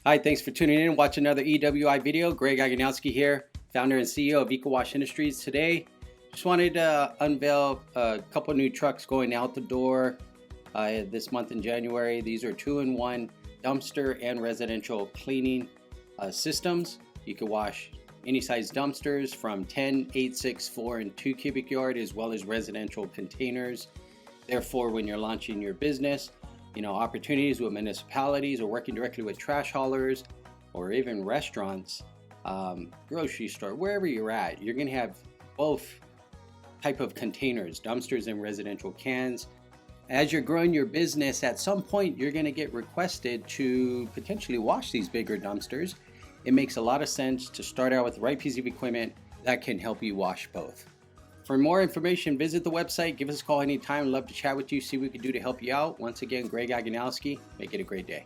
Hi, thanks for tuning in and watch another EWI video. Greg Aganowski here, founder and CEO of EcoWash Industries. Today, just wanted to unveil a couple new trucks going out the door this month in January. These are 2-in-1 dumpster and residential cleaning systems. You can wash any size dumpsters from 10, 8, 6, 4, and 2 cubic yard, as well as residential containers. Therefore, when you're launching your business, opportunities with municipalities or working directly with trash haulers or even restaurants, grocery store, wherever you're at, you're going to have both type of containers, dumpsters and residential cans. As you're growing your business, at some point you're going to get requested to potentially wash these bigger dumpsters. It makes a lot of sense to start out with the right piece of equipment that can help you wash both. For more information, visit the website, give us a call anytime. Love to chat with you, see what we can do to help you out. Once again, Greg Aganowski. Make it a great day.